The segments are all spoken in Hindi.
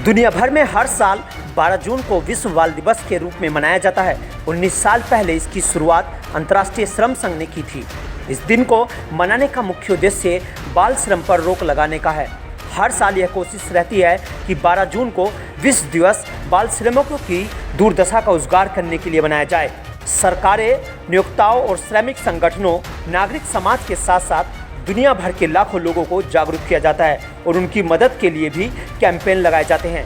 दुनिया भर में हर साल 12 जून को विश्व बाल दिवस के रूप में मनाया जाता है। 19 साल पहले इसकी शुरुआत अंतर्राष्ट्रीय श्रम संघ ने की थी। इस दिन को मनाने का मुख्य उद्देश्य बाल श्रम पर रोक लगाने का है। हर साल यह कोशिश रहती है कि 12 जून को विश्व दिवस बाल श्रमिकों की दुर्दशा का उजागर करने के लिए बनाया जाए। सरकारें, नियोक्ताओं और श्रमिक संगठनों, नागरिक समाज के साथ साथ दुनिया भर के लाखों लोगों को जागरूक किया जाता है और उनकी मदद के लिए भी कैंपेन लगाए जाते हैं।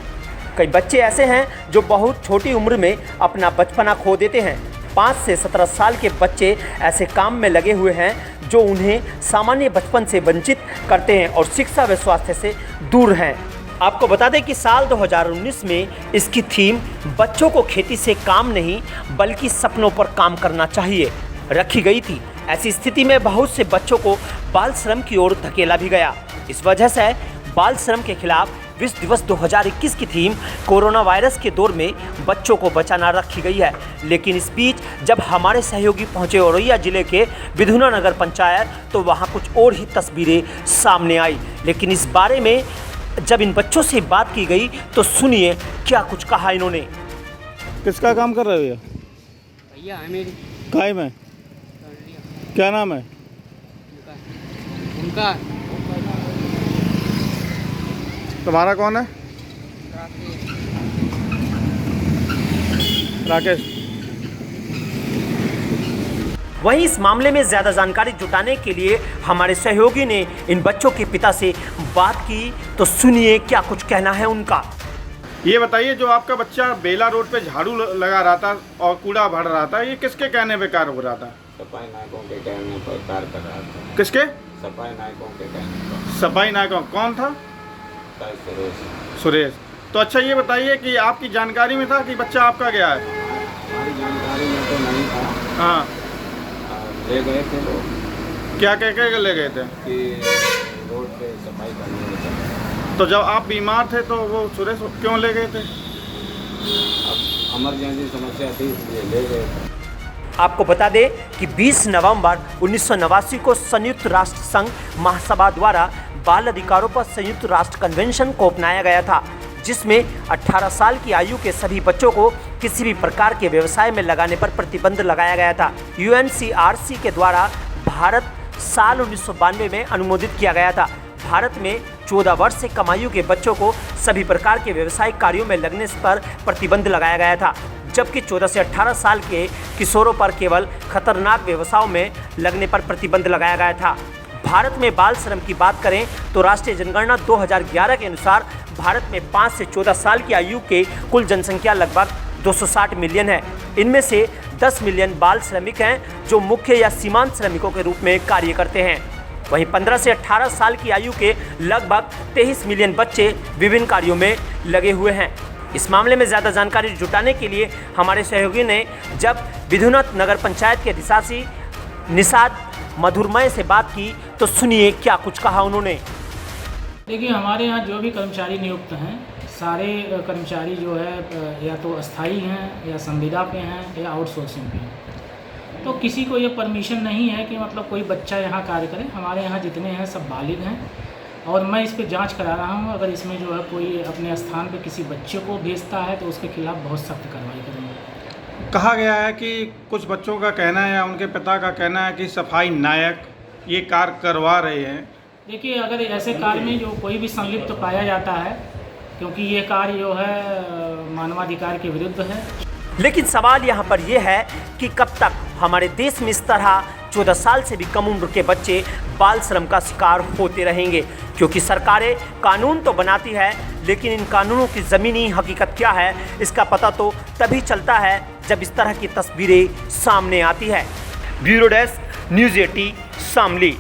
कई बच्चे ऐसे हैं जो बहुत छोटी उम्र में अपना बचपना खो देते हैं। 5 से 17 साल के बच्चे ऐसे काम में लगे हुए हैं जो उन्हें सामान्य बचपन से वंचित करते हैं और शिक्षा व स्वास्थ्य से दूर हैं। आपको बता दें कि साल 2019 में इसकी थीम बच्चों को खेती से काम नहीं बल्कि सपनों पर काम करना चाहिए रखी गई थी। ऐसी स्थिति में बहुत से बच्चों को बाल श्रम की ओर धकेला भी गया। इस वजह से बाल श्रम के खिलाफ विश्व दिवस 2021 की थीम कोरोना वायरस के दौर में बच्चों को बचाना रखी गई है। लेकिन इस बीच जब हमारे सहयोगी पहुंचे औरैया जिले के विधुना नगर पंचायत तो वहां कुछ और ही तस्वीरें सामने आई। लेकिन इस बारे में जब इन बच्चों से बात की गई तो सुनिए क्या कुछ कहा इन्होंने। किसका काम कर रहे हो भैया है मेरी काय में? क्या नाम है उनका? तुम्हारा कौन है? राकेश। वहीं इस मामले में ज़्यादा जानकारी जुटाने के लिए हमारे सहयोगी ने इन बच्चों के पिता से बात की तो सुनिए क्या कुछ कहना है उनका। ये बताइए, जो आपका बच्चा बेला रोड पे झाड़ू लगा रहा था और कूड़ा भर रहा था, ये किसके कहने पे कार्य हो रहा था? सफाई नायकों के कहने पर कार्य कर रहा था। किसके? सफाई नायकों के कहने पर। सफाई नायकों। कौन था? सुरेश। तो अच्छा ये बताइए कि आपकी जानकारी में था कि बच्चा आपका गया है? हमारी जानकारी में तो नहीं था। हाँ। ले गए थे लोग। क्या कह के ले गए थे? कि रोड पे सफाई करने में। तो जब आप बीमार थे तो वो सुरेश क्यों ले गए थे? अब इमरजेंसी समस्या थी इसलिए ले गए थे। आपको बता दें कि 20 नवंबर 1989 को संयुक्त राष्ट्र संघ महासभा द्वारा बाल अधिकारों पर संयुक्त राष्ट्र कन्वेंशन को अपनाया गया था, जिसमें 18 साल की आयु के सभी बच्चों को किसी भी प्रकार के व्यवसाय में लगाने पर प्रतिबंध लगाया गया था। UNCRC के द्वारा भारत साल 1992 में अनुमोदित किया गया था। भारत में 14 वर्ष से कम आयु के बच्चों को सभी प्रकार के व्यवसायिक कार्यों में लगने पर प्रतिबंध लगाया गया था, जबकि 14 से 18 साल के किशोरों पर केवल खतरनाक व्यवसायों में लगने पर प्रतिबंध लगाया गया था। भारत में बाल श्रम की बात करें तो राष्ट्रीय जनगणना 2011 के अनुसार भारत में 5 से 14 साल की आयु के कुल जनसंख्या लगभग 260 मिलियन है। इनमें से 10 मिलियन बाल श्रमिक हैं जो मुख्य या सीमांत श्रमिकों के रूप में कार्य करते हैं। वहीं 15 से 18 साल की आयु के लगभग 23 मिलियन बच्चे विभिन्न कार्यों में लगे हुए हैं। इस मामले में ज़्यादा जानकारी जुटाने के लिए हमारे सहयोगी ने जब विधुना नगर पंचायत के अधिशासी निषाद मधुरमय से बात की तो सुनिए क्या कुछ कहा उन्होंने। देखिए, हमारे यहाँ जो भी कर्मचारी नियुक्त हैं, सारे कर्मचारी जो है या तो अस्थाई हैं या संविदा पे हैं या आउटसोर्सिंग पे हैं। तो किसी को ये परमिशन नहीं है कि मतलब कोई बच्चा यहाँ कार्य करे। हमारे यहाँ जितने हैं सब बालिग हैं और मैं इस पर जांच करा रहा हूँ। अगर इसमें जो है कोई अपने स्थान पे किसी बच्चे को भेजता है तो उसके खिलाफ बहुत सख्त कार्रवाई करेंगे। कहा गया है कि कुछ बच्चों का कहना है या उनके पिता का कहना है कि सफाई नायक ये कार्य करवा रहे हैं। देखिए, अगर ऐसे कार्य में जो कोई भी संलिप्त पाया जाता है, क्योंकि ये कार्य जो है मानवाधिकार के विरुद्ध है। लेकिन सवाल यहाँ पर यह है कि कब तक हमारे देश में इस तरह 14 साल से भी कम उम्र के बच्चे बाल श्रम का शिकार होते रहेंगे, क्योंकि सरकारें कानून तो बनाती है लेकिन इन कानूनों की ज़मीनी हकीकत क्या है इसका पता तो तभी चलता है जब इस तरह की तस्वीरें सामने आती है। Bureau desk, news 18 Shamli.